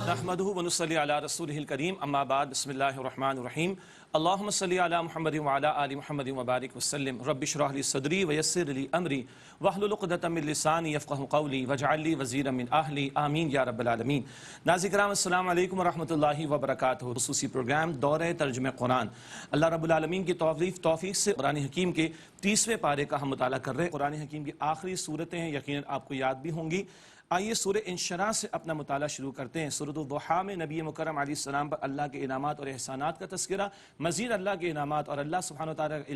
نحمدہ ونصلی علی رسولہ الکریم اما بعد بسم اللہ الرحمن الرحیم اللہم صلی علی محمد وعلی آل محمد وبارک وسلم رب اشرح لی صدری ویسر لی امری واحلل عقدۃ من لسانی یفقہوا قولی واجعل لی وزیرا من اہلی آمین یا رب العالمین۔ ناظرین کرام السلام علیکم ورحمۃ اللہ وبرکاتہ۔ خصوصی پروگرام دورہ ترجمہ قرآن، اللہ رب العالمین کی توفیق سے قرآن حکیم کے 30ویں پارے کا ہم مطالعہ کر رہے ہیں۔ قرآن حکیم کی آخری صورتیں ہیں، یقیناً آپ کو یاد بھی ہوں گی۔ آئیے سورہ انشراح سے اپنا مطالعہ شروع کرتے ہیں۔ سورۃ الضحیٰ میں نبی مکرم علیہ السلام پر اللہ کے انعامات اور احسانات کا تذکرہ، مزید اللہ کے انعامات اور اللہ سبحانہ وتعالیٰ کا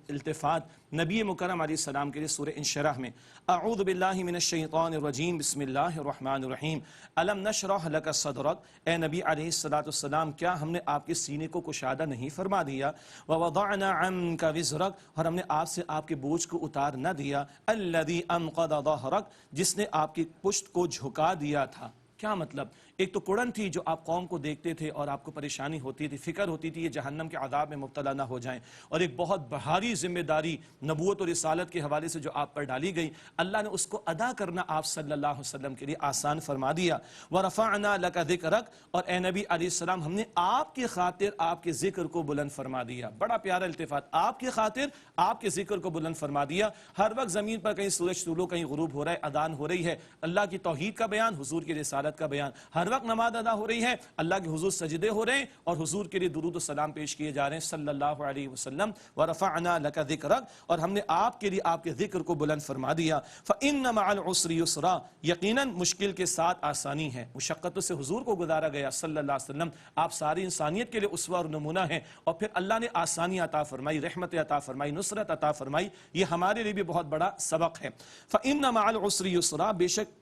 التفات نبی مکرم علیہ السلام کے لیے سورہ انشراح میں اعوذ باللہ من الشیطان الرجیم بسم اللہ الرحمن الرحیم الم نشرح لک صدرک، اے نبی علیہ السلام کیا ہم نے آپ کے سینے کو کشادہ نہیں فرما دیا؟ ووضعنا عنک وزرک، اور ہم نے آپ سے آپ کے بوجھ کو اتار نہ دیا، الذی انقض ظہرک، جس نے آپ کی پشت کو جھکا دیا تھا۔ کیا مطلب؟ ایک تو کڑن تھی جو آپ قوم کو دیکھتے تھے اور آپ کو پریشانی ہوتی تھی، فکر ہوتی تھی یہ جہنم کے عذاب میں مبتلا نہ ہو جائیں، اور ایک بہت بھاری ذمہ داری نبوت اور رسالت کے حوالے سے جو آپ پر ڈالی گئی، اللہ نے اس کو ادا کرنا آپ صلی اللہ علیہ وسلم کے لیے آسان فرما دیا۔ وَرَفَعْنَا لَكَ ذِكْرَكَ، اور اے نبی علیہ السلام ہم نے آپ کی خاطر آپ کے ذکر کو بلند فرما دیا۔ بڑا پیارا التفات، آپ کی خاطر آپ کے ذکر کو بلند فرما دیا۔ ہر وقت زمین پر کہیں سورج طلوع کہیں غروب ہو رہا ہے، اذان ہو رہی ہے، اللہ کی توحید کا بیان، حضور کی رسالت کا بیان، ہر وقت نماز ادا ہو رہی ہے، اللہ کے حضور سجدے ہو رہے ہیں اور حضور کے لیے درود و سلام پیش کیے جا رہے ہیں صلی اللہ علیہ وسلم۔ وَرَفَعْنَا لَكَ ذِكْرَكَ، اور ہم نے آپ کے لیے آپ کے ذکر کو بلند فرما دیا۔ فَإِنَّ مَعَ الْعُسْرِ يُسْرًا، یقیناً مشکل کے ساتھ آسانی ہے۔ مشقتوں سے حضور کو گزارا گیا صلی اللہ علیہ وسلم، آپ ساری انسانیت کے لیے اسوہ اور نمونہ ہیں، اور پھر اللہ نے آسانی عطا فرمائی، رحمت عطا فرمائی، نصرت عطا فرمائی، یہ ہمارے لیے بھی بہت بڑا سبق ہے۔ فَإِنَّ مَعَ الْعُسْرِ يُسْرًا، بے شک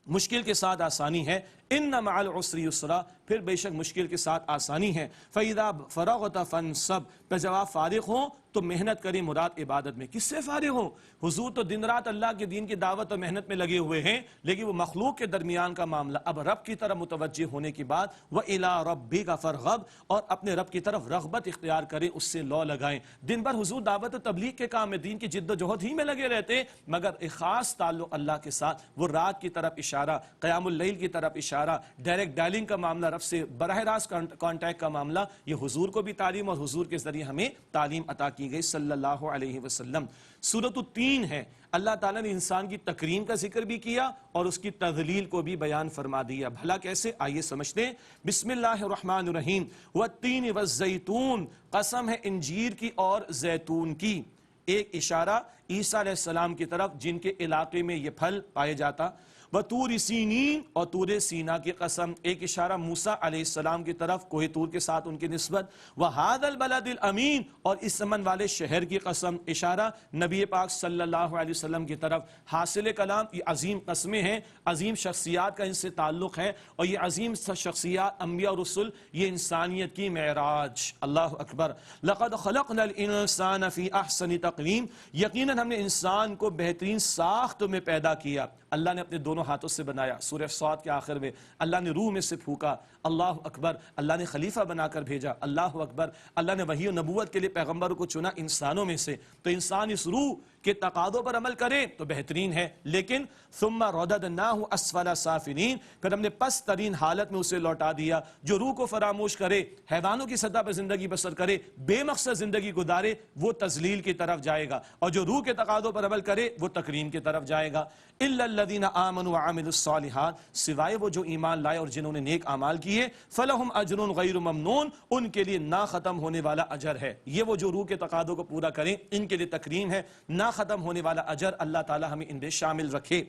مشکل کے ساتھ آسانی ہے۔ ان مع العسر یسرا، پھر بے شک مشکل کے ساتھ آسانی ہے۔ فَإِذَا فَرَغْتَ فَانْصَبْ، پہ جب آپ فارغ ہوں تو محنت کریں، مراد عبادت میں۔ کس سے فارغ ہوں؟ حضور تو دن رات اللہ کے دین کی دعوت اور محنت میں لگے ہوئے ہیں، لیکن وہ مخلوق کے درمیان کا معاملہ اب رب کی طرف متوجہ ہونے کے بعد وَإِلَىٰ رَبِّكَ فَارْغَب، اور اپنے رب کی طرف رغبت اختیار کریں، اس سے لو لگائیں۔ دن بھر حضور دعوت و تبلیغ کے کام میں، دین کی جد و جہد ہی میں لگے رہتے، مگر ایک خاص تعلق اللہ کے ساتھ، وہ رات کی طرف اشارہ، قیام اللیل کی طرف اشارہ، ڈائریکٹ ڈائلنگ کا معاملہ، رب سے براہ راست کانٹیکٹ کا معاملہ، یہ حضور کو بھی تعلیم اور حضور کے ذریعے ہمیں تعلیم عطا کی گئی صلی اللہ علیہ وسلم۔ سورۃ التین ہے، اللہ تعالیٰ نے انسان کی تکریم کا ذکر بھی کیا اور اس کی تذلیل کو بھی بیان فرما دیا۔ بھلا کیسے؟ آئیے سمجھتے ہیں۔ بسم اللہ الرحمن الرحیم والتین والزیتون، قسم ہے انجیر کی اور زیتون کی۔ ایک اشارہ عیسیٰ علیہ السلام کی طرف جن کے علاقے میں یہ پھل پائے جاتا۔ وَطُورِ سِینِین، اور طور سینا کی قسم، ایک اشارہ موسیٰ علیہ السلام کی طرف کوہ طور کے ساتھ ان کی نسبت۔ وَهَذَا الْبَلَدِ الْأَمِین، اور اس امن والے شہر کی قسم، اشارہ نبی پاک صلی اللہ علیہ وسلم کی طرف۔ حاصل کلام، یہ عظیم قسمیں ہیں، عظیم شخصیات کا ان سے تعلق ہے، اور یہ عظیم شخصیات انبیاء اور رسل، یہ انسانیت کی معراج۔ اللہ اکبر۔ لَقَدْ خَلَقْنَا الْإِنسَانَ فِي أَحْسَنِ تَقْوِيمٍ، یقیناً ہم نے انسان کو بہترین ساخت میں پیدا کیا۔ اللہ نے اپنے دونوں ہاتھوں سے بنایا، سورہ صاد کے آخر میں اللہ نے روح میں سے پھونکا، اللہ اکبر، اللہ نے خلیفہ بنا کر بھیجا، اللہ اکبر، اللہ نے وحی و نبوت کے لیے پیغمبروں کو چنا انسانوں میں سے، تو انسان اس روح کے تقاضوں پر عمل کرے تو بہترین ہے، لیکن ثم رددناہ اسفل سافلین، پھر ہم نے پست ترین حالت میں اسے لوٹا دیا۔ جو روح کو فراموش کرے، حیوانوں کی سطح پر زندگی بسر کرے، بے مقصد زندگی گزارے، وہ تذلیل کی طرف جائے گا، اور جو روح کے تقاضوں پر عمل کرے وہ تکریم کی طرف جائے گا۔ الا الذین آمنوا وعملوا الصالحات، سوائے وہ جو ایمان لائے اور جنہوں نے نیک اعمال کیے، فلہم اجر غیر ممنون، ان کے لیے نہ ختم ہونے والا اجر ہے۔ یہ وہ جو روح کے تقاضوں کو پورا کریں، ان کے لیے تکریم ہے، نہ ختم ہونے والا اجر، اللہ تعالی ہمیں ان میں شامل رکھے۔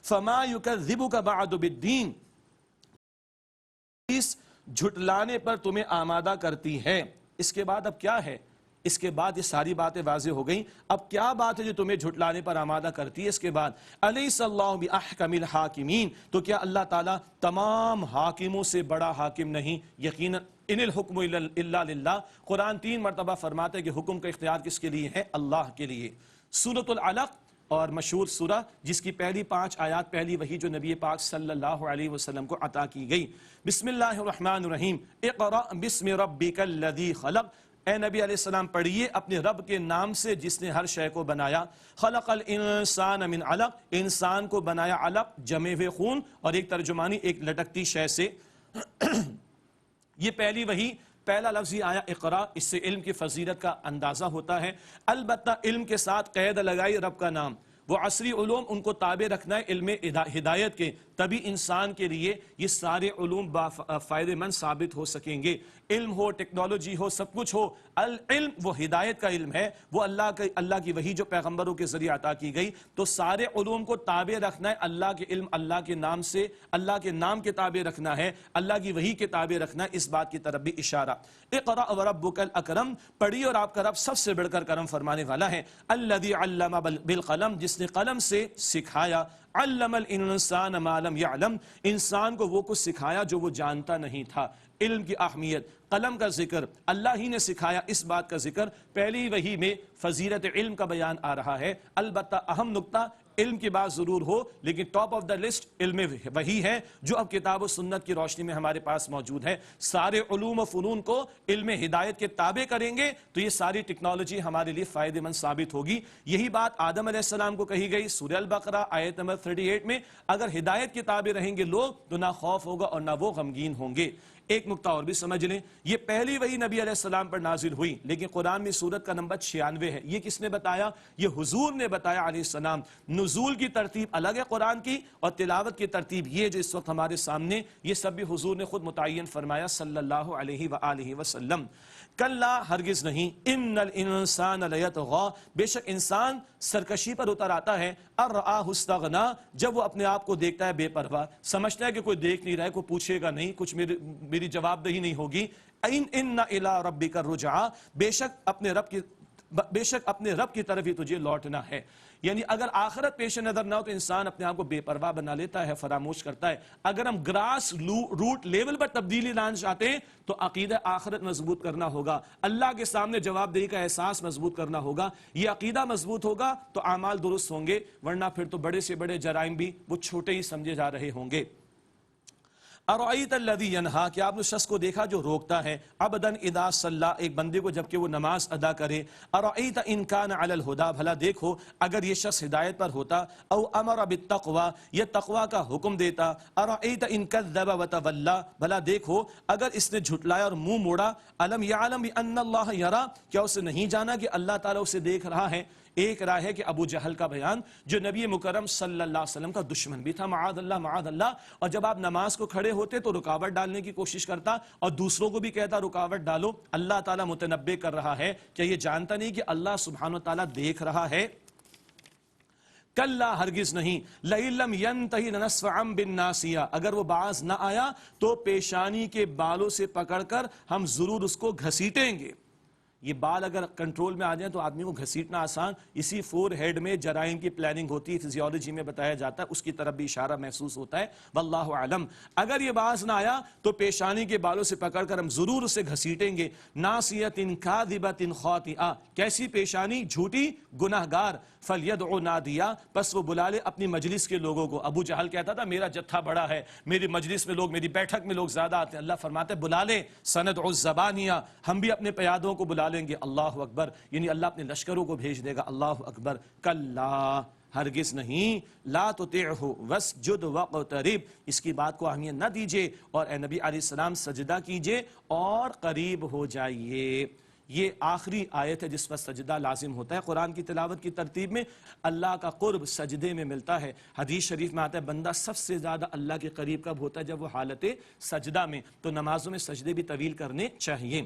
فما یکذبک بعد بالدین، اس جھٹلانے پر تمہیں آمادہ کرتی ہے۔ اس کے بعد اب کیا ہے؟ اس کے بعد یہ ساری باتیں واضح ہو گئیں، اب کیا بات ہے جو تمہیں جھٹلانے پر آمادہ کرتی ہے؟ اس کے بعد الیس اللہ بأحکم الحاکمین، تو کیا اللہ تعالیٰ تمام حاکموں سے بڑا حاکم نہیں؟ یقیناً ان الحکم الا للہ، قرآن 3 مرتبہ فرماتا ہے کہ حکم کا اختیار کس کے لیے ہے؟ اللہ کے لیے۔ سورۃ العلق، اور مشہور سورہ جس کی پہلی 5 آیات پہلی وہی جو نبی پاک صلی اللہ علیہ وسلم کو عطا کی گئی۔ بسم اللہ الرحمن الرحیم اقرأ بسم ربک الذی خلق، اے نبی علیہ السلام پڑھیے اپنے رب کے نام سے جس نے ہر شے کو بنایا۔ خلق الانسان من علق، انسان کو بنایا علق جمے ہوئے خون، اور ایک ترجمانی ایک لٹکتی شے سے۔ یہ پہلی وحی، پہلا لفظ ہی آیا اقرا، اس سے علم کی فضیلت کا اندازہ ہوتا ہے۔ البتہ علم کے ساتھ قید لگائی رب کا نام، وہ عصری علوم ان کو تابع رکھنا ہے علم ہدایت کے، تبھی انسان کے لیے یہ سارے علوم فائدہ مند ثابت ہو سکیں گے۔ علم ہو، ٹیکنالوجی ہو، سب کچھ ہو، العلم وہ ہدایت کا علم ہے، وہ اللہ کی وحی جو پیغمبروں کے ذریعے عطا کی گئی، تو سارے علوم کو تابع رکھنا ہے اللہ کے علم، اللہ کے نام سے، اللہ کے نام کے تابع رکھنا ہے، اللہ کی وحی کے تابع رکھنا ہے، اس بات کی طرف بھی اشارہ۔ اقرأ وربک الاکرم، پڑھی اور آپ کا رب سب سے بڑھ کر کرم فرمانے والا ہے۔ الذی علم بالقلم، جس نے قلم سے سکھایا، علم الانسان ما لم یعلم، انسان کو وہ کچھ سکھایا جو وہ جانتا نہیں تھا۔ علم کی اہمیت، قلم کا ذکر اللہ ہی نے سکھایا، اس بات کا ذکر پہلی وحی میں فضیلت علم کا بیان آ رہا ہے۔ البتہ اہم نقطہ، علم کی بات ضرور ہو لیکن ٹاپ آف دا لسٹ علم وحی ہے جو اب کتاب و سنت کی روشنی میں ہمارے پاس موجود ہے۔ سارے علوم و فنون کو علم ہدایت کے تابع کریں گے تو یہ ساری ٹیکنالوجی ہمارے لیے فائدہ مند ثابت ہوگی۔ یہی بات آدم علیہ السلام کو کہی گئی سورہ البقرہ آیت نمبر 38 میں، اگر ہدایت کے تابع رہیں گے لوگ تو نہ خوف ہوگا اور نہ وہ غمگین ہوں گے۔ ایک نقطہ اور بھی سمجھ لیں، یہ پہلی وحی نبی علیہ السلام پر نازل ہوئی، لیکن قرآن میں سورت کا نمبر 96 ہے۔ یہ کس نے بتایا؟ یہ حضور نے بتایا علیہ السلام۔ نزول کی ترتیب الگ ہے قرآن کی، اور تلاوت کی ترتیب یہ جو اس وقت ہمارے سامنے، یہ سب بھی حضور نے خود متعین فرمایا صلی اللہ علیہ وآلہ وسلم۔ کلا، ہرگز نہیں، ان الانسان لیطغی، بے شک انسان سرکشی پر اتر آتا ہے، ارآہ استغنی، جب وہ اپنے آپ کو دیکھتا ہے بے پرواہ، سمجھتا ہے کہ کوئی دیکھ نہیں رہا ہے، کوئی پوچھے گا نہیں، کچھ میری جواب دہی نہیں ہوگی۔ ان الی ربک الرجعی، بے شک اپنے رب کی طرف ہی تجھے لوٹنا ہے۔ یعنی اگر آخرت پیش نظر نہ ہو تو انسان اپنے آپ کو بے پرواہ بنا لیتا ہے، فراموش کرتا ہے۔ اگر ہم گراس روٹ لیول پر تبدیلی لانا چاہتے ہیں تو عقیدہ آخرت مضبوط کرنا ہوگا، اللہ کے سامنے جواب دہی کا احساس مضبوط کرنا ہوگا۔ یہ عقیدہ مضبوط ہوگا تو اعمال درست ہوں گے، ورنہ پھر تو بڑے سے بڑے جرائم بھی وہ چھوٹے ہی سمجھے جا رہے ہوں گے۔ ارأیت الذی ینہا، کہ آپ نے شخص کو دیکھا جو روکتا ہے، عبدا اذا صلی، ایک بندے کو جبکہ وہ نماز ادا کرے، ارأیت ان کان علی الہدی، بھلا دیکھو اگر یہ شخص ہدایت پر ہوتا، او امر بالتقوی، یہ تقوی کا حکم دیتا، ارأیت ان کذب وتولی، بھلا دیکھو اگر اس نے جھٹلایا اور منہ موڑا، الم یعلم بان اللہ یری، کیا اسے نہیں جانا کہ اللہ تعالیٰ اسے دیکھ رہا ہے۔ ایک رائے ہے کہ ابو جہل کا بیان، جو نبی مکرم صلی اللہ علیہ وسلم کا دشمن بھی تھا، معاذ اللہ معاذ اللہ، اور جب آپ نماز کو کھڑے ہوتے تو رکاوٹ ڈالنے کی کوشش کرتا اور دوسروں کو بھی کہتا رکاوٹ ڈالو۔ اللہ تعالیٰ متنبہ کر رہا ہے، کیا یہ جانتا نہیں کہ اللہ سبحانہ وتعالیٰ دیکھ رہا ہے؟ کلا، ہرگز نہیں، لئن لم ینتہی لنسفعا بالناصیہ، اگر وہ باز نہ آیا تو پیشانی کے بالوں سے پکڑ کر ہم ضرور اس کو گھسیٹیں گے۔ یہ بال اگر کنٹرول میں آ جائیں تو آدمی کو گھسیٹنا آسان، اسی فور ہیڈ میں جرائم کی پلاننگ ہوتی ہے، فزیولوجی میں بتایا جاتا ہے، اس کی طرف بھی اشارہ محسوس ہوتا ہے، واللہ اعلم۔ اگر یہ باز نہ آیا تو پیشانی کے بالوں سے پکڑ کر ہم ضرور اسے گھسیٹیں گے۔ ناصیۃ کاذبۃ خاطئہ، کیسی پیشانی؟ جھوٹی، گناہگار۔ فلیدع نادیہ، پس وہ بلا لے اپنی مجلس کے لوگوں کو۔ ابو جہل کہتا تھا میرا جتھا بڑا ہے، میری مجلس میں لوگ، میری بیٹھک میں لوگ زیادہ آتے ہیں، اللہ فرماتے بلا لے، سندع الزبانیہ، ہم بھی اپنے پیادوں کو بلا لیں گے۔ اللہ اکبر، یعنی اللہ اپنے لشکروں کو بھیج دے گا۔ اللہ اکبر۔ کلا، ہرگز نہیں، لا تطعہ واسجد واقترب، اس کی بات کو اہمیت نہ دیجیے اور اے نبی علیہ السلام سجدہ کیجیے اور قریب ہو جائیے۔ یہ آخری آیت ہے جس پر سجدہ لازم ہوتا ہے قرآن کی تلاوت کی ترتیب میں۔ اللہ کا قرب سجدے میں ملتا ہے۔ حدیث شریف میں آتا ہے بندہ سب سے زیادہ اللہ کے قریب کب ہوتا ہے؟ جب وہ حالت سجدہ میں، تو نمازوں میں سجدے بھی طویل کرنے چاہیے۔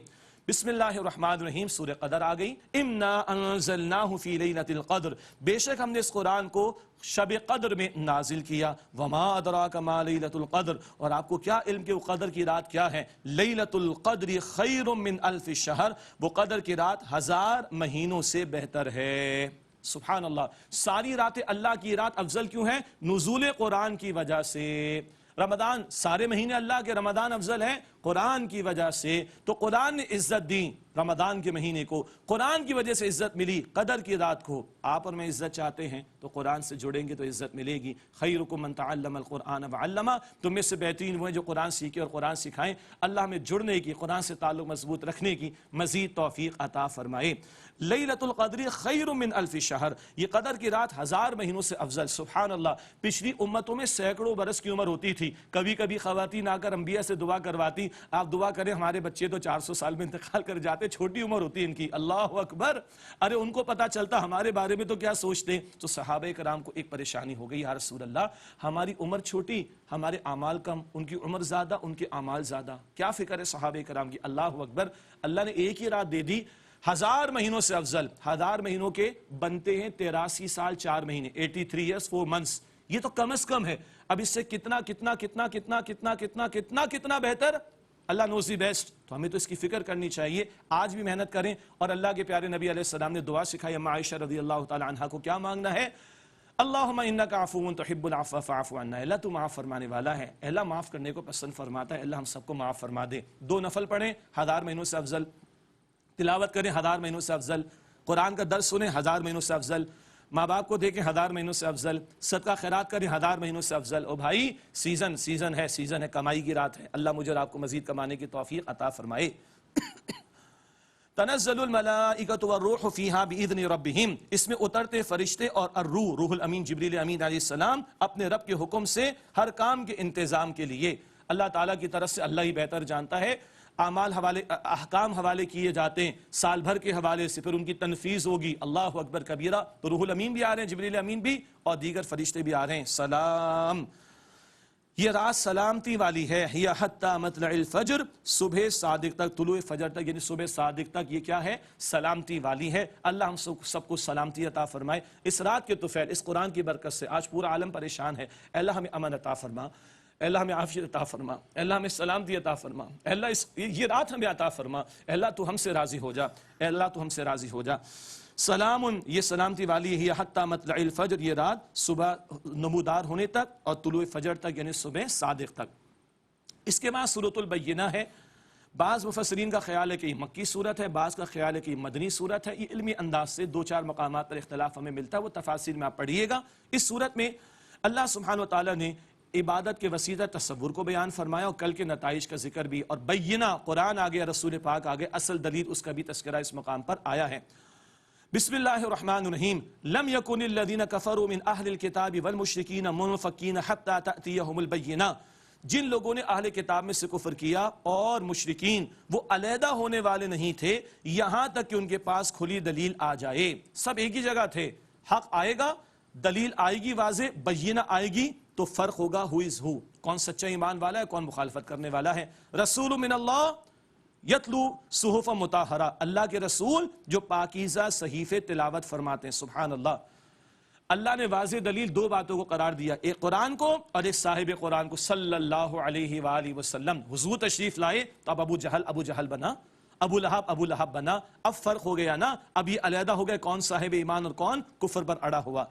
بسم اللہ الرحمن الرحیم، سورہ قدر آ گئی۔ انا انزلناہ فی لیلۃ القدر، بے شک ہم نے اس قرآن کو شب قدر میں نازل کیا۔ وما ادراک ما لیلۃ القدر، اور آپ کو کیا علم کہ وہ قدر کی رات کیا ہے؟ لیلۃ القدر خیر من الف شہر، وہ قدر کی رات 1000 مہینوں سے بہتر ہے۔ سبحان اللہ، ساری راتیں اللہ کی رات افضل کیوں ہیں؟ نزول قرآن کی وجہ سے۔ رمضان، سارے مہینے اللہ کے، رمضان افضل ہے قرآن کی وجہ سے۔ تو قرآن نے عزت دی رمضان کے مہینے کو، قرآن کی وجہ سے عزت ملی، قدر کی رات کو۔ آپ اور میں عزت چاہتے ہیں تو قرآن سے جڑیں گے تو عزت ملے گی۔ خیرکم من تعلم القرآن وعلمہ، تم میں سے بہترین وہ ہیں جو قرآن سیکھیں اور قرآن سکھائیں۔ اللہ ہمیں جڑنے کی، قرآن سے تعلق مضبوط رکھنے کی مزید توفیق عطا فرمائے۔ لیلۃ القدر خیر من الف شہر، یہ قدر کی رات 1000 مہینوں سے افضل۔ سبحان اللہ، پچھلی امتوں میں سینکڑوں برس کی عمر ہوتی تھی، کبھی کبھی خواتین آ کر انبیاء سے دعا کرواتی، آپ دعا کریں ہمارے بچے تو 400 سال میں انتقال کر جاتے، چھوٹی عمر ہوتی ان کی۔ اللہ اکبر، ارے ان کو پتا چلتا ہمارے بارے میں تو کیا سوچتے ہیں۔ تو صحابہ کرام کو ایک پریشانی ہو گئی، یا رسول اللہ ہماری عمر چھوٹی، ہمارے اعمال کم، ان کی عمر زیادہ، ان کے اعمال زیادہ، کیا فکر ہے صحابہ کرام کی۔ اللہ اکبر، اللہ نے ایک ہی رات دے دی 1000 مہینوں سے افضل۔ 1000 مہینوں کے بنتے ہیں 83 سال 4 مہینے، 83 years 4 months، یہ تو کم از کم ہے۔ اب اس سے کتنا کتنا کتنا کتنا کتنا کتنا کتنا کتنا بہتر، اللہ نوز دی بیسٹ۔ تو ہمیں تو اس کی فکر کرنی چاہیے، آج بھی محنت کریں۔ اور اللہ کے پیارے نبی علیہ السلام نے دعا سکھائی، اما عائشہ رضی اللہ تعالی عنہا کو کیا مانگنا ہے؟ اللہم انک عفو تحب العفو فاعف عنا، اللہ تو معاف فرمانے والا ہے، اللہ معاف کرنے کو پسند فرماتا ہے، اللہ ہم سب کو معاف فرما دے۔ 2 نفل پڑھیں 1000 مہینوں سے افضل، تلاوت کریں 1000 مہینوں سے افضل، قرآن کا درس سنیں 1000 مہینوں سے افضل، ماں باپ کو دیکھیں 1000 مہینوں سے افضل، صدقہ خیرات کریں 1000 مہینوں سے افضل۔ او بھائی سیزن ہے، کمائی کی رات ہے، اللہ مجھے اور آپ کو مزید کمانے کی توفیق عطا فرمائے۔ تنزل الملائکۃ والروح فیہا باذن ربہم، اس میں اترتے فرشتے اور الروح، روح الامین جبریل امین علیہ السلام اپنے رب کے حکم سے ہر کام کے انتظام کے لیے۔ اللہ تعالیٰ کی طرف سے، اللہ ہی بہتر جانتا ہے، احکام حوالے کیے جاتے ہیں سال بھر کے حوالے سے، پھر ان کی تنفیذ ہوگی۔ اللہ اکبر کبیرہ، تو روح الامین بھی آ رہے ہیں، جبریل امین بھی، اور دیگر فرشتے بھی آ رہے ہیں۔ سلام، یہ رات سلامتی والی ہے، ہی حتی مطلع الفجر، صبح صادق تک، طلوع فجر تک، یعنی صبح صادق تک، یہ کیا ہے؟ سلامتی والی ہے۔ اللہ ہم سب کو سلامتی عطا فرمائے۔ اس رات کے طفیل، اس قرآن کی برکت سے آج پورا عالم پریشان ہے، اللہ ہمیں امن عطا فرما، اللہ ہمیں عافیت عطا فرما، اللہ ہمیں سلامتی عطا فرما، اللہ یہ رات ہمیں عطا فرما، اللہ تو ہم سے راضی ہو جا، اللہ تو ہم سے راضی ہو جا۔ سلام، یہ سلامتی والی ہے، حتی مطلع الفجر، یہ رات صبح نمودار ہونے تک اور طلوع فجر تک، یعنی صبح صادق تک۔ اس کے بعد سورۃ البینہ ہے۔ بعض مفسرین کا خیال ہے کہ یہ مکی صورت ہے، بعض کا خیال ہے کہ یہ مدنی صورت ہے۔ یہ علمی انداز سے 2-4 مقامات پر اختلاف ہمیں ملتا ہے، وہ تفاصیل میں آپ پڑھیے گا۔ اس صورت میں اللہ سبحانہ وتعالی نے عبادت کے وسیلہ تصور کو بیان فرمایا اور کل کے نتائج کا ذکر بھی، اور بینہ قرآن آگے، رسول پاک آگے، اصل دلیل اس کا بھی تذکرہ اس مقام پر آیا ہے۔ بسم اللہ الرحمن الرحیم، لم یکن الذین کفروا من اہل الکتاب والمشرکین منفکین حتی تأتیہم البینہ، جن لوگوں نے اہل کتاب میں سے کفر کیا اور مشرکین، وہ علیحدہ ہونے والے نہیں تھے یہاں تک کہ ان کے پاس کھلی دلیل آ جائے۔ سب ایک ہی جگہ تھے، حق آئے گا، دلیل آئے گی واضح، بینہ آئے گی، تو فرق ہوگا who is who، کون سچا ایمان والا ہے، کون مخالفت کرنے والا ہے۔ رسول من اللہ یتلو صحف مطہرہ، اللہ کے رسول جو پاکیزہ صحیفے تلاوت فرماتے ہیں۔ سبحان اللہ، اللہ نے واضح دلیل 2 باتوں کو قرار دیا، ایک قرآن کو اور ایک صاحب قرآن کو صلی اللہ علیہ وآلہ وسلم۔ حضور تشریف لائے تو اب ابو جہل بنا، ابو لہب بنا، اب فرق ہو گیا نا، اب یہ علیحدہ ہو گئے کون صاحب ایمان اور کون کفر پر اڑا ہوا۔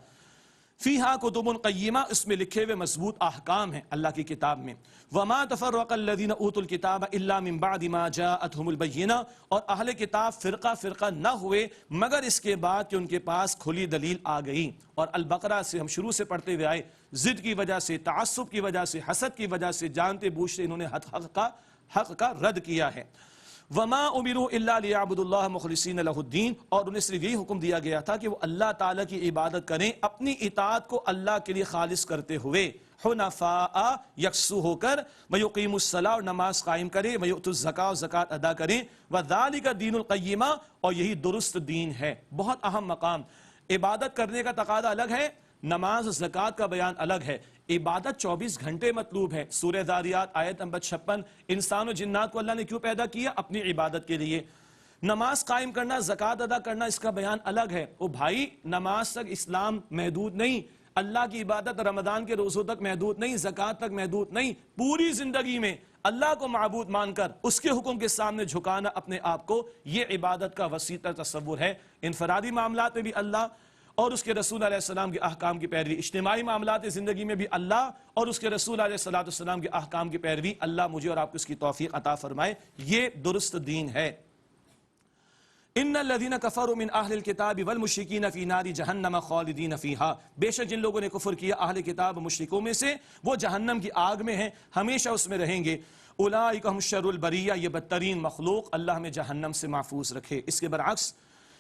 فیہا کتب قیمہ، اس میں لکھے ہوئے مضبوط احکام ہیں اللہ کی کتاب میں۔ وما تفرق الذین اوتوا الکتاب الا من بعد ما جاءتهم البینہ، اور اہل کتاب فرقہ فرقہ نہ ہوئے مگر اس کے بعد کہ ان کے پاس کھلی دلیل آ گئی۔ اور البقرہ سے ہم شروع سے پڑھتے ہوئے آئے، ضد کی وجہ سے، تعصب کی وجہ سے، حسد کی وجہ سے، جانتے بوجھتے انہوں نے حق کا رد کیا ہے۔ وما امروا الا ليعبدوا الله مخلصين له الدين، اور انہیں صرف یہی حکم دیا گیا تھا کہ وہ اللہ تعالیٰ کی عبادت کریں، اپنی اطاعت کو اللہ کے لیے خالص کرتے ہوئے، حنفاء، یکسو ہو کر، ویقیموا الصلاۃ، اور نماز قائم کریں، ویؤتوا الزکاۃ، اور زکوٰۃ ادا کریں، وذالک دین القیمہ، اور یہی درست دین ہے۔ بہت اہم مقام، عبادت کرنے کا تقاضا الگ ہے، نماز زکوٰۃ کا بیان الگ ہے۔ عبادت 24 گھنٹے مطلوب ہے۔ سورہ ذاریات آیت نمبر 56، انسان و جنات کو اللہ نے کیوں پیدا کیا؟ اپنی عبادت کے لیے۔ نماز قائم کرنا، زکوٰۃ ادا کرنا، اس کا بیان الگ ہے۔ او بھائی، نماز تک اسلام محدود نہیں، اللہ کی عبادت رمضان کے روزوں تک محدود نہیں، زکوٰۃ تک محدود نہیں، پوری زندگی میں اللہ کو معبود مان کر اس کے حکم کے سامنے جھکانا اپنے آپ کو، یہ عبادت کا وسیع تر تصور ہے۔ انفرادی معاملات میں بھی اللہ اور اس کے رسول علیہ السلام کے احکام کی پیروی، اجتماعی معاملات زندگی میں بھی اللہ اور اس کے رسول علیہ السلام کے احکام کی پیروی، اللہ مجھے اور آپ کو اس کی توفیق عطا فرمائے۔ یہ درست دین ہے۔ ان الذین کفروا من اہل الکتاب والمشرکین فی نار جہنم خالدین فیہا، بے شک جن لوگوں نے کفر کیا اہل کتاب و مشرکوں میں سے وہ جہنم کی آگ میں ہیں، ہمیشہ اس میں رہیں گے۔ اولئک هم شر البریہ، یہ بدترین مخلوق، اللہ ہمیں جہنم سے محفوظ رکھے۔ اس کے برعکس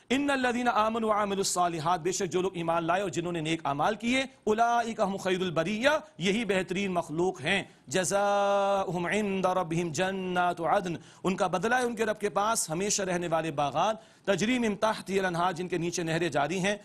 ان الذین آمنوا وعملوا الصالحات، بے شک جو لوگ ایمان لائے اور جنہوں نے نیک اعمال کیے، اولئک هم خیر البریہ، یہی بہترین مخلوق ہیں۔ جزاؤہم عند ربہم جنات عدن، ان کا بدلہ ہے ان کے رب کے پاس ہمیشہ رہنے والے باغات، تجری من تحتہا الانہار، جن کے نیچے نہریں جاری ہیں،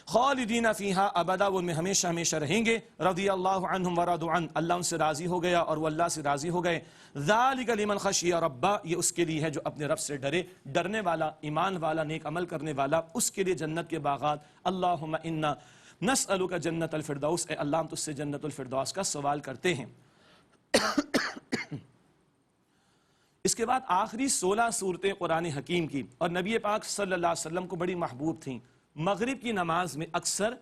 خالدین فیہا ابدا، وہ ان میں ہمیشہ ہمیشہ رہیں گے۔ رضی اللہ عنہم ورضوا عنہ، اللہ ان سے راضی ہو گیا اور وہ اللہ سے راضی ہو گئے۔ ذالک لمن خشی ربہ، یہ اس کے لیے ہے جو اپنے رب سے ڈرے، ڈرنے والا، ایمان والا، نیک عمل کرنے والا، اس کے لیے جنت کے باغات۔ اللہم انا نسألک جنت الفردوس، اے اللہ ہم تجھ سے جنت الفردوس کا سوال کرتے ہیں۔ اس کے بعد آخری 16 صورتیں قرآن حکیم کی اور نبی پاک صلی اللہ علیہ وسلم کو بڑی محبوب تھیں۔ مغرب کی نماز میں اکثر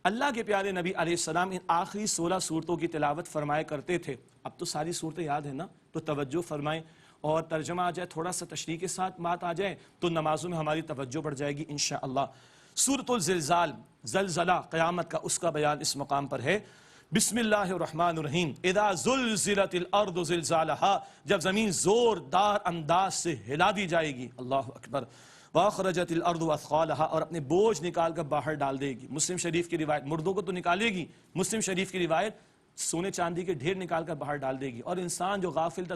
اللہ کے پیارے نبی علیہ السلام ان آخری 16 صورتوں کی تلاوت فرمایا کرتے تھے۔ اب تو ساری صورتیں یاد ہیں نا، تو توجہ فرمائیں اور ترجمہ آ جائے، تھوڑا سا تشریح کے ساتھ بات آ جائے تو نمازوں میں ہماری توجہ بڑھ جائے گی انشاءاللہ۔ سورۃ الزلزال، زلزلہ قیامت کا، اس کا بیان اس مقام پر ہے۔ بسم اللہ الرحمن الرحیم۔ اذا زلزلت الارض زلزالہا، جب زمین زوردار انداز سے ہلا دی جائے گی، اللہ اکبر۔ وَأَخْرَجَتِ الْأَرْضُ أَثْقَالَهَا، اور اپنے بوجھ نکال کر باہر ڈال دے گی۔ مسلم شریف کی روایت، مردوں کو تو نکالے گی، مسلم شریف کی روایت سونے چاندی کے ڈھیر نکال کر باہر ڈال دے گی۔ اور انسان جو غافل تھا،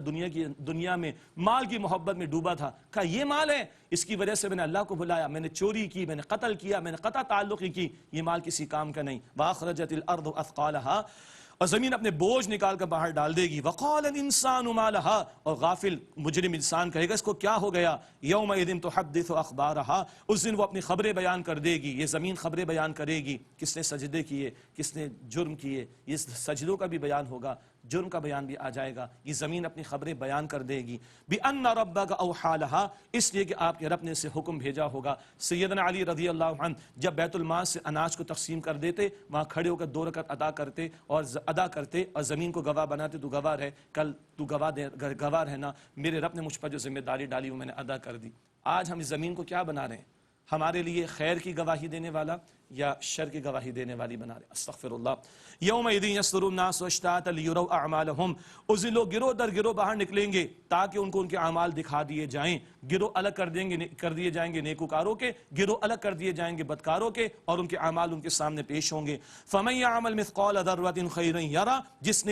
دنیا میں مال کی محبت میں ڈوبا تھا، کہا یہ مال ہے، اس کی وجہ سے میں نے اللہ کو بھلایا، میں نے چوری کی، میں نے قتل کیا، میں نے قطع تعلقی کی، یہ مال کسی کام کا نہیں۔ وَأَخْرَجَتِ الْأَرْضُ أَثْقَالَهَا، اور زمین اپنے بوجھ نکال کر باہر ڈال دے گی۔ وَقَالَ الْإِنسَانُ مَا لَهَا، اور غافل مجرم انسان کہے گا اس کو کیا ہو گیا۔ يَوْمَئِذٍ تُحَدِّثُ أَخْبَارَهَا، اس دن وہ اپنی خبریں بیان کر دے گی، یہ زمین خبریں بیان کرے گی، کس نے سجدے کیے، کس نے جرم کیے، یہ سجدوں کا بھی بیان ہوگا، جرم کا بیان بھی آ جائے گا، یہ زمین اپنی خبریں بیان کر دے گی۔ بِأَنَّ رَبَّكَ أَوْحَىٰ لَهَا، اس لیے کہ آپ کے رب نے اسے حکم بھیجا ہوگا۔ سیدنا علی رضی اللہ عنہ جب بیت المال سے اناج کو تقسیم کر دیتے، وہاں کھڑے ہو کر 2 رکعت ادا کرتے اور زمین کو گواہ بناتے، تو گواہ ہے، کل تو گواہ رہنا، میرے رب نے مجھ پر جو ذمہ داری ڈالی وہ میں نے ادا کر دی۔ آج ہم اس زمین کو کیا بنا رہے ہیں؟ ہمارے لیے خیر کی گواہی دینے والا یا شر کی گواہی دینے والی بنا رہے ہیں؟ استغفر اللہ۔ یومئذ یصدر الناس اشتاتا لیروا اعمالهم، اس دن لوگ گروہ در گروہ باہر نکلیں گے تاکہ ان کو ان کے اعمال دکھا دیے جائیں۔ گروہ الگ کر دیے جائیں گے نیکوکاروں کے، گروہ الگ کر دیے جائیں گے بدکاروں کے، اور ان کے اعمال ان کے سامنے پیش ہوں گے۔ فمن یعمل مثقال ذرۃ خیرا یرہ، جس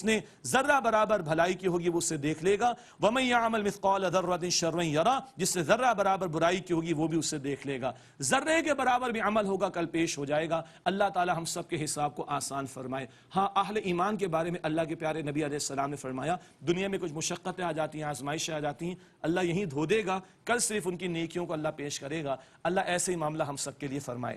نے ذرہ برابر بھلائی کی ہوگی وہ اسے دیکھ لے گا۔ ومن یعمل مثقال ذرۃ شرا یرہ، جس نے ذرہ برابر برائی کی ہوگی وہ بھی اسے دیکھ لے گا۔ ذرے کے برابر بھی عمل ہوگا، کل پیش ہو جائے گا۔ اللہ تعالی ہم سب کے حساب کو آسان فرمائے۔ ہاں، اہل ایمان کے بارے میں اللہ کے پیارے نبی علیہ السلام نے فرمایا دنیا میں کچھ مشقتیں آ جاتی ہیں، آزمائشیں آ جاتی ہیں، اللہ یہیں دھو دے گا، کل صرف ان کی نیکیوں کو اللہ پیش کرے گا۔ اللہ ایسے ہی معاملہ ہم سب کے لیے فرمائے۔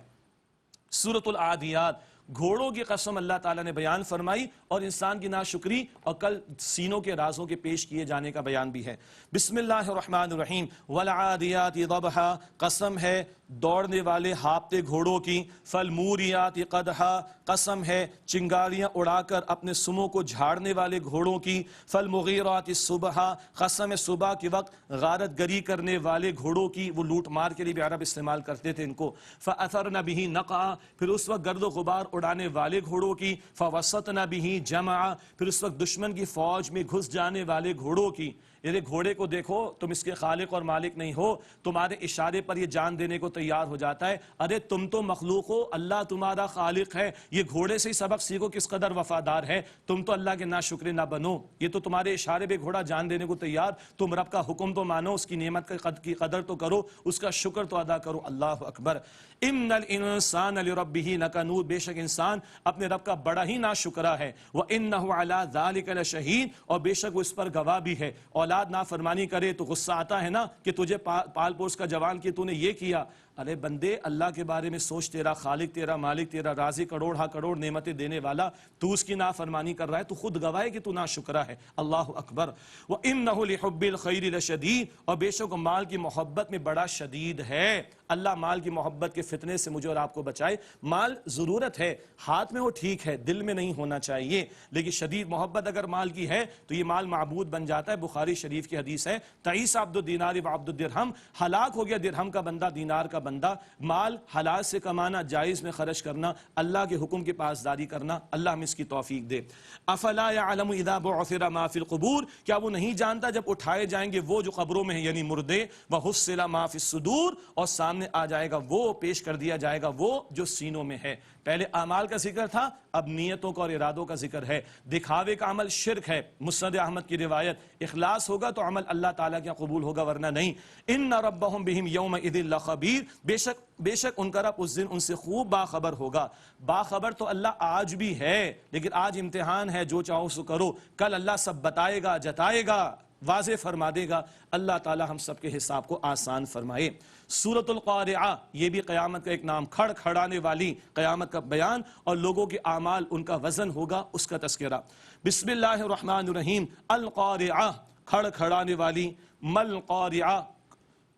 سورۃ العادیات، گھوڑوں کی قسم اللہ تعالیٰ نے بیان فرمائی اور انسان کی ناشکری اور کل سینوں کے رازوں کے پیش کیے جانے کا بیان بھی ہے۔ بسم اللہ الرحمن الرحیم۔ والعادیات ضبحا، قسم ہے دوڑنے والے ہاپتے گھوڑوں کی۔ فالموریات قدحا، قسم ہے چنگاریاں اڑا کر اپنے سموں کو جھاڑنے والے گھوڑوں کی۔ فالمغیرات صبحا، قسم ہے صبح کے وقت غارت گری کرنے والے گھوڑوں کی، وہ لوٹ مار کے لیے بھی عرب استعمال کرتے تھے ان کو۔ فاثرن به نقعا، پھر اس وقت گرد و غبار اڑانے والے گھوڑوں کی۔ فوسطن به جمعا، پھر اس وقت دشمن کی فوج میں گھس جانے والے گھوڑوں کی۔ یہ گھوڑے کو دیکھو، تم اس کے خالق اور مالک نہیں ہو، تمہارے اشارے پر یہ جان دینے کو تیار ہو جاتا ہے۔ ارے تم تو مخلوق ہو، اللہ تمہارا خالق ہے۔ یہ گھوڑے سے ہی سبق سیکھو کس قدر وفادار ہے، تم تو اللہ کے ناشکرے نہ بنو۔ یہ تو تمہارے اشارے پہ گھوڑا جان دینے کو تیار، تم رب کا حکم تو مانو، اس کی نعمت کی قدر تو کرو، اس کا شکر تو ادا کرو۔ اللہ اکبر۔ ان الانسان لربہ لکنود، بے شک انسان اپنے رب کا بڑا ہی ناشکرا ہے۔ وانہ علی ذلک لشہید، اور بے شک وہ اس پر گواہ بھی ہے۔ اولاد نافرمانی کرے تو غصہ آتا ہے نا کہ تجھے پال پوس کا جوان کی تو نے یہ کیا، ارے بندے اللہ کے بارے میں سوچ، تیرا خالق، تیرا مالک، تیرا رازق، کروڑ ہا کروڑ نعمتیں دینے والا، تو اس کی نافرمانی کر رہا ہے، تو خود گواہ ہے کہ تو ناشکرا ہے۔ اللہ اکبر۔ وَإِنَّهُ لِحُبِّ الْخَيْرِ لَشَدِيدٌ، اور بے شک مال کی محبت میں بڑا شدید ہے۔ اللہ مال کی محبت کے فتنے سے مجھے اور آپ کو بچائے۔ مال ضرورت ہے، ہاتھ میں وہ ٹھیک ہے، دل میں نہیں ہونا چاہیے، لیکن شدید محبت اگر مال کی ہے تو یہ مال معبود بن جاتا ہے۔ بخاری شریف کی حدیث ہے، تعیس عبد الدینار و عبد الدرہم، ہلاک ہو گیا درہم کا بندہ، دینار کا بندہ۔ مال حلال سے کمانا، جائز میں خرچ کرنا، اللہ کے حکم کی پاسداری کرنا، اللہ ہمیں اس کی توفیق دے۔ افلا یعلم اذا بعثر ما فی القبور، کیا وہ نہیں جانتا جب اٹھائے جائیں گے وہ جو قبروں میں ہیں یعنی مردے، وحصل ما فی الصدور، اور سامنے آ جائے گا وہ، پیش کر دیا جائے گا وہ جو سینوں میں ہے۔ پہلے اعمال کا ذکر تھا، اب نیتوں کا اور ارادوں کا ذکر ہے۔ دکھاوے کا عمل شرک ہے، مسند احمد کی روایت، اخلاص ہوگا تو عمل اللہ تعالیٰ کے قبول ہوگا ورنہ نہیں۔ ان ربہم بہم یومئذ لخبیر، بے شک ان کا رب اس دن ان سے خوب باخبر ہوگا۔ باخبر تو اللہ آج بھی ہے، لیکن آج امتحان ہے، جو چاہو سو کرو، کل اللہ سب بتائے گا، جتائے گا، واضح فرما دے گا۔ اللہ تعالی ہم سب کے حساب کو آسان فرمائے۔ سورۃ القارعہ، یہ بھی قیامت کا ایک نام، کھڑ کھڑانے والی، قیامت کا بیان اور لوگوں کے اعمال، ان کا وزن ہوگا، اس کا تذکرہ۔ بسم اللہ الرحمن الرحیم۔ القارعہ، کھڑ کھڑانے والی۔ مل قارعہ،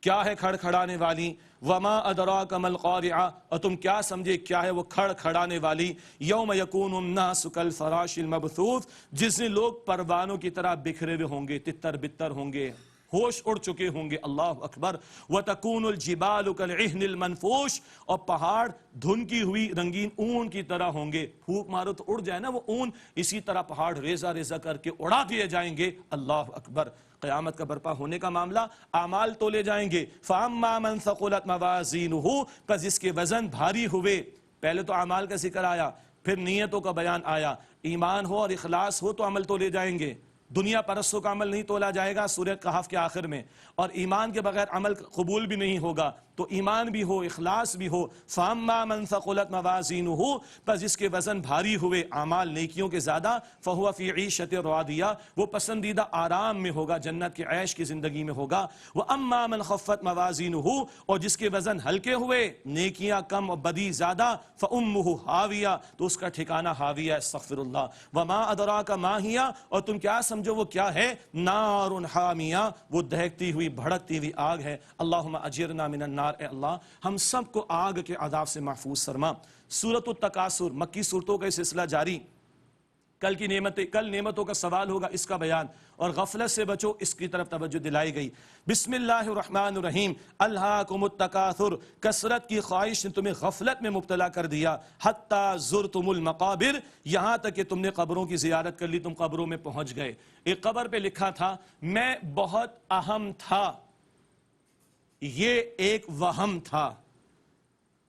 کیا ہے کھڑ کھڑانے والی؟ وما ادراک ما القارعہ، اور تم کیا سمجھے کیا ہے وہ کھڑ کھڑانے والی؟ یوم یکون الناس کالفراش المبثوث، جس دن لوگ پروانوں کی طرح بکھرے ہوئے ہوں گے، تتر بتر ہوں گے، ہوش اڑ چکے ہوں گے۔ اللہ اکبر۔ وَتَكُونُ الْجِبَالُ كَالْعِهْنِ الْمَنْفُوشِ، اور پہاڑ دھنکی ہوئی رنگین اون کی طرح ہوں گے، پھونک مارو تو اڑ جائے نا وہ اون، اسی طرح پہاڑ ریزہ ریزہ کر کے اڑا دیے جائیں گے۔ اللہ اکبر۔ قیامت کا برپا ہونے کا معاملہ، اعمال تولے جائیں گے۔ فَأَمَّا مَنْ ثَقُلَتْ مَوَازِينُهُ، پس جس کے وزن بھاری ہوئے۔ پہلے تو اعمال کا ذکر آیا، پھر نیتوں کا بیان آیا۔ ایمان ہو اور اخلاص ہو تو عمل تولے جائیں گے، دنیا پرستوں کا عمل نہیں تولا جائے گا سورہ کہف کے آخر میں، اور ایمان کے بغیر عمل قبول بھی نہیں ہوگا، تو ایمان بھی ہو، اخلاص بھی ہو۔ فَأَمَّا مَنْ ثَقُلَتْ مَوَازِينُهُ، پس جس کے وزن بھاری ہوئے، اعمال نیکیوں کے زیادہ، فَهُوَ فِي عِيشَةٍ رَاضِيَةٍ، وہ پسندیدہ آرام میں ہوگا، جنت کے عیش کی زندگی میں ہوگا۔ وَأَمَّا مَنْ خَفَّتْ مَوَازِينُهُ، اور جس کے وزن ہلکے ہوئے، نیکیاں کم اور بدی زیادہ، فَأُمُّهُ هَاوِيَةٌ، تو اس کا ٹھکانہ ہاویہ، استغفر اللہ۔ وَمَا أَدْرَاكَ مَا هِيَ، اور تم کیا سمجھو وہ کیا ہے؟ نار حامیہ، وہ دہکتی ہوئی بھڑکتی ہوئی آگ ہے۔ اللہم اجرنا من النار، اے اللہ ہم سب کو آگ کے عذاب سے محفوظ فرما۔ سورۃ التکاثر، مکی صورتوں کا سلسلہ جاری۔ کل نعمتوں کا سوال ہوگا، اس کا بیان، اور غفلت سے بچو، اس کی طرف توجہ دلائی گئی۔ بسم اللہ الرحمن الرحیم۔ الہاکم التکاثر، کثرت کی خواہش نے تمہیں غفلت میں مبتلا کر دیا، حتی زرتم المقابر، یہاں تک کہ تم نے قبروں کی زیارت کر لی، تم قبروں میں پہنچ گئے۔ ایک قبر پہ لکھا تھا، میں بہت اہم تھا، یہ ایک وہم تھا۔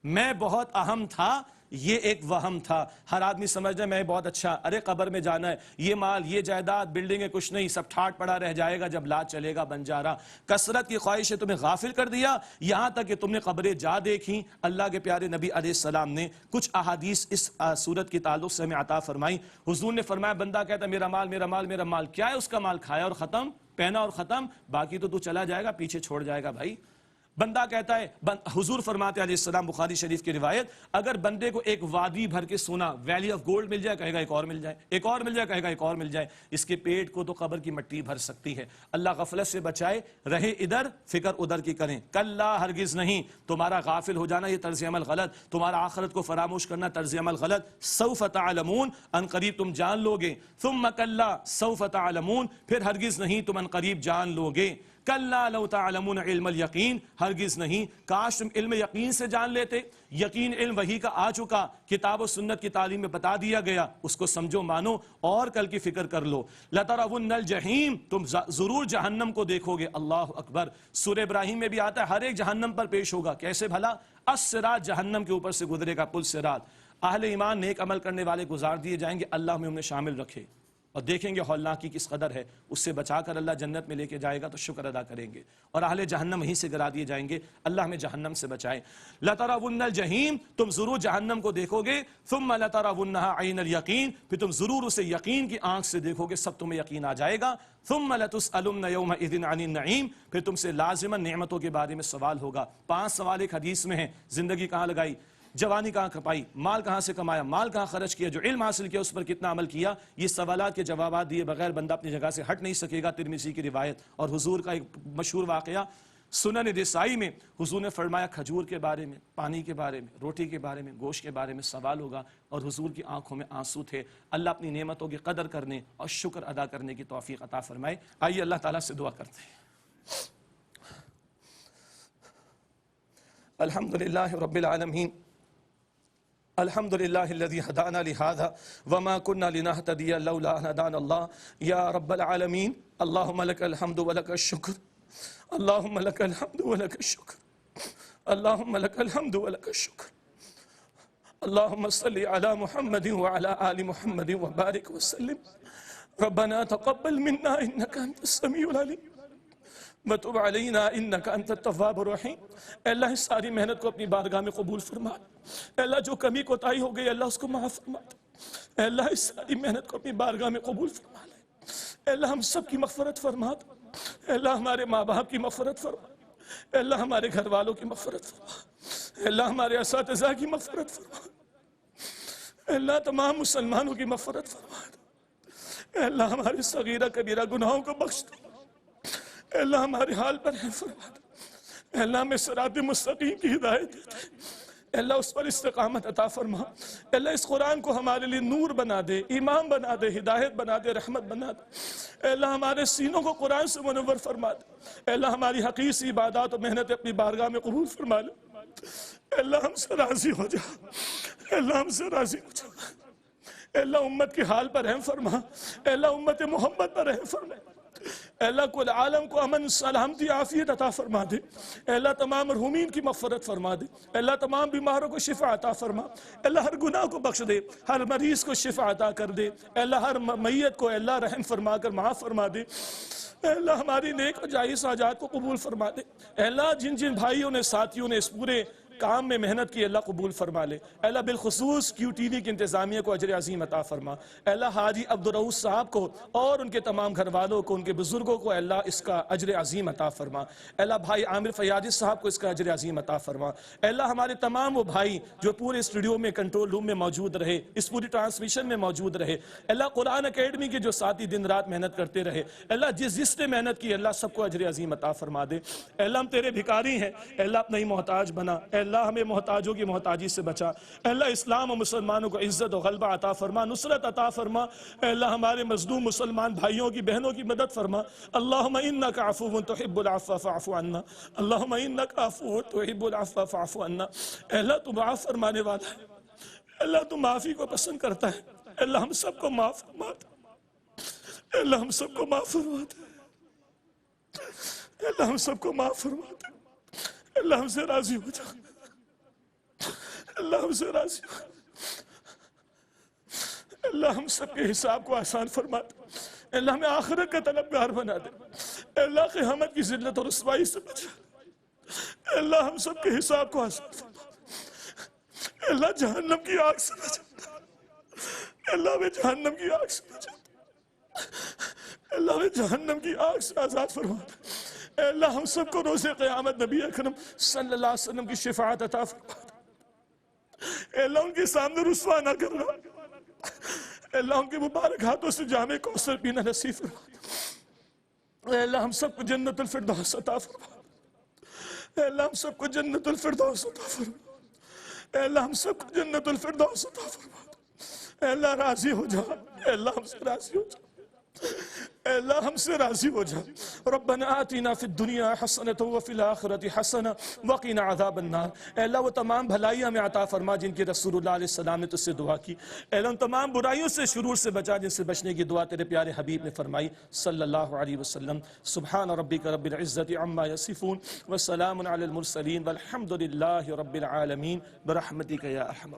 میں بہت اہم تھا، یہ ایک وہم تھا۔ ہر آدمی سمجھ رہا ہے میں بہت اچھا، ارے قبر میں جانا ہے، یہ مال، یہ جائیداد، بلڈنگیں کچھ نہیں، سب ٹھاٹ پڑا رہ جائے گا جب لاد چلے گا بنجارا۔ کثرت کی خواہش نے تمہیں غافل کر دیا، یہاں تک کہ تم نے قبریں جا دیکھیں۔ اللہ کے پیارے نبی علیہ السلام نے کچھ احادیث اس صورت کی تعلق سے ہمیں عطا فرمائی۔ حضور نے فرمایا، بندہ کہتا ہے میرا مال میرا مال میرا مال، کیا ہے اس کا مال؟ کھایا اور ختم، پہنا اور ختم، باقی تو چلا جائے گا، پیچھے چھوڑ جائے گا بھائی۔ بندہ کہتا ہے، حضور فرماتے علیہ السلام، بخاری شریف کی روایت، اگر بندے کو ایک وادی بھر کے سونا، ویلی آف گولڈ مل جائے، کہے گا ایک اور مل جائے، ایک اور مل جائے، کہے گا ایک اور مل جائے، اس کے پیٹ کو تو قبر کی مٹی بھر سکتی ہے۔ اللہ غفلت سے بچائے، رہے ادھر فکر ادھر کی کریں۔ کلا، ہرگز نہیں، تمہارا غافل ہو جانا یہ طرز عمل غلط، تمہارا آخرت کو فراموش کرنا طرز عمل غلط۔ سوف تعلمون، ان قریب تم جان لوگے۔ ثم کلا سوف تعلمون، پھر ہرگز نہیں تم ان قریب جان لوگے۔ کلا لو تعلمون علم الیقین، ہرگز نہیں، کاش تم علم یقین سے جان لیتے۔ یقین علم وحی کا آ چکا، کتاب و سنت کی تعلیم میں بتا دیا گیا، اس کو سمجھو، مانو اور کل کی فکر کر لو۔ لترون الجحیم، تم ضرور جہنم کو دیکھو گے۔ اللہ اکبر۔ سورہ ابراہیم میں بھی آتا ہے، ہر ایک جہنم پر پیش ہوگا، کیسے بھلا؟ الصراط، جہنم کے اوپر سے گزرے گا پل صراط۔ اہل ایمان نیک عمل کرنے والے گزار دیے جائیں گے، اللہ ہمیں ان میں شامل رکھے۔ اور دیکھیں گے ہولناکی کس قدر ہے، اس سے بچا کر اللہ جنت میں لے کے جائے گا تو شکر ادا کریں گے، اور اہل جہنم وہیں سے گرا دیے جائیں گے۔ اللہ ہمیں جہنم سے بچائے۔ لَتَرَوُنَّ الْجَحِيمَ، تم ضرور جہنم کو دیکھو گے، ثُمَّ لَتَرَوُنَّهَا عَيْنَ الْيَقِينِ، پھر تم ضرور اسے یقین کی آنکھ سے دیکھو گے، سب تمہیں یقین آ جائے گا۔ ثُمَّ لَتُسْأَلُنَّ يَوْمَئِذٍ عَنِ النَّعِيمِ، پھر تم سے لازماً نعمتوں کے بارے میں سوال ہوگا۔ 5 سوال ایک حدیث میں ہیں، زندگی کہاں لگائی، جوانی کہاں کھپائی، مال کہاں سے کمایا، مال کہاں خرچ کیا، جو علم حاصل کیا اس پر کتنا عمل کیا۔ یہ سوالات کے جوابات دیے بغیر بندہ اپنی جگہ سے ہٹ نہیں سکے گا۔ ترمذی کی روایت اور حضور کا ایک مشہور واقعہ سنن نسائی میں، حضور نے فرمایا کھجور کے بارے میں، پانی کے بارے میں، روٹی کے بارے میں، گوشت کے بارے میں سوال ہوگا، اور حضور کی آنکھوں میں آنسو تھے۔ اللہ اپنی نعمتوں کی قدر کرنے اور شکر ادا کرنے کی توفیق عطا فرمائے۔ آئیے اللہ تعالیٰ سے دعا کرتے ہیں۔ الحمدللہ رب العالمین، الحمدللہ الذی ہدانا لہذا وما كنا لنہتدی لولا ان ہدانا اللہ۔ یا رب العالمین، اللہم لک الحمد ولک الشکر، اللہم لک الحمد ولک الشکر، اللہم لک الحمد ولک الشکر، اللہم صلی علی محمد وعلی آل محمد وبارک وسلم۔ ربنا تقبل منا انک انت السمیع العلیم وتب علینا انک انت التواب الرحیم۔ اے اللہ اس ساری محنت کو اپنی بارگاہ میں قبول فرما۔ اے اللہ جو کمی کوتاہی ہو گئی اللہ اس کو معاف فرما دے۔ اے اللہ اس ساری محنت کو اپنی بارگاہ میں قبول فرما لے۔ اے اللہ ہم سب کی مغفرت فرما دے۔ اے اللہ ہمارے ماں باپ کی مغفرت فرما۔ اے اللہ ہمارے گھر والوں کی مغفرت فرما۔ اے اللہ ہمارے اساتذہ کی مغفرت فرما۔ اے اللہ تمام مسلمانوں کی مغفرت فرما دے۔ اے اللہ ہمارے صغیرہ کبیرہ گناہوں کو بخش دے۔ اے اللہ ہمارے حال پر رحم فرما دے۔ اے اللہ ہمیں صراط مستقیم کی ہدایت دے دے۔ اے اللہ اس پر استقامت عطا فرما۔ اے اللہ اس قرآن کو ہمارے لیے نور بنا دے، ایمان بنا دے، ہدایت بنا دے، رحمت بنا دے۔ اے اللہ ہمارے سینوں کو قرآن سے منور فرما دے۔ اے اللہ ہماری حقیقی سی عبادات و محنت اپنی بارگاہ میں قبول فرما لے۔ اے اللہ ہم سے راضی ہو جا۔ اے اللہ ہم سے راضی ہو جا۔ اے اللہ امت کے حال پر رحم فرما۔ اے اللہ امت محمد پر رحم فرما۔ اے اللہ کل عالم کو امن، سلامتی، عافیت عطا فرما دے۔ اے اللہ تمام مرحومین کی مغفرت فرما دے۔ اے اللہ تمام بیماروں کو شفا عطا فرما۔ اے اللہ ہر گناہ کو بخش دے، ہر مریض کو شفا عطا کر دے۔ اے اللہ ہر میت کو اے اللہ رحم فرما کر معاف فرما دے۔ اے اللہ ہماری نیک و جائز حاجات کو قبول فرما دے۔ اے اللہ جن جن بھائیوں نے، ساتھیوں نے اس پورے کام میں محنت کی اللہ قبول فرما لے۔ اے اللہ بالخصوص کیو ٹی وی کی انتظامیہ کو اجر عظیم عطا فرما۔ اے اللہ حاجی عبدالرؤوف صاحب کو اور ان کے تمام گھر والوں کو، ان کے بزرگوں کو اے اللہ اس کا اجر عظیم عطا فرما۔ اے اللہ بھائی عامر فیاضی صاحب کو اس کا اجر عظیم عطا فرما۔ اے اللہ ہمارے تمام وہ بھائی جو پورے اسٹوڈیو میں، کنٹرول روم میں موجود رہے، اس پوری ٹرانسمیشن میں موجود رہے، اے اللہ قرآن اکیڈمی کے جو ساتھی دن رات محنت کرتے رہے، اے اللہ جس نے محنت کی اللہ سب کو اجر عظیم عطا فرما دے۔ اے اللہ ہم تیرے بھکاری ہیں، اے اللہ اپنا ہی محتاج بنا۔ اے اللہ ہمیں محتاجوں کی محتاجی سے بچا۔ اے اللہ اسلام و مسلمانوں کو عزت و غلبہ عطا فرما، نصرت عطا فرما۔ اے اللہ ہمارے مظلوم مسلمان بھائیوں کی، بہنوں کی مدد فرما۔ اللہم انک عفو تحب العفو فاعف عنا، اللہم انک عفو تحب العفو فاعف عنا۔ اے اللہ تو معاف فرمانے والا ہے، اے اللہ تو معافی کو پسند کرتا ہے۔ اے اللہ ہم سب کو معاف فرما دے۔ اے اللہ ہم سب کو معاف فرما دے۔ اے اللہ ہم سب کو معاف فرما دے۔ اے اللہ ہم سے راضی ہو جا۔ اللہ ہم سے راضی ہو۔ اللہ ہم سب کے حساب کو آسان فرما دے۔ اللہ ہمیں آخرت کا طلبگار بنا دے۔ اللہ قیامت کی ذلت اور رسوائی سے بچا۔ اللہ ہم سب کے حساب کو آسان فرما دے۔ اللہ جہنم کی آگ سے بچا۔ اللہ ہمیں جہنم کی آگ سے بچا۔ اللہ ہمیں جہنم کی آگ سے آزاد فرما دے۔ اے اللہ ہم سب کو روز قیامت نبی اکرم صلی اللہ علیہ وسلم کی شفاعت عطا فرما دے۔ اے اللہ ان کے سامنے رسوا نہ کرنا۔ اے اللہ ان کے مبارک ہاتھوں سے جام کوثر پینا نصیب فرما۔ اے اللہ ہم سب کو جنت الفردوس عطا فرما۔ اے اللہ ہم سب کو جنت الفردوس عطا فرما۔ اے اللہ ہم سب کو جنت الفردوس عطا فرما۔ اے اللہ راضی ہو جا۔ اے اللہ ہم سے راضی ہو جا۔ اے اللہ ہم سے راضی ہو جا۔ ربنا آتنا فی الدنیا حسنۃ وفی الآخرۃ حسنہ وقنا عذاب النار۔ اے اللہ وہ تمام بھلائیاں ہمیں عطا فرما جن کی رسول اللہ علیہ السلام نے تجھ سے دعا کی۔ اے اللہ ان تمام برائیوں سے، شرور سے بچا جن سے بچنے کی دعا تیرے پیارے حبیب نے فرمائی صلی اللہ علیہ وسلم۔ سبحان ربک رب العزۃ عما یصفون وسلام علی المرسلین والحمد للہ رب العالمین برحمتک یا ارحم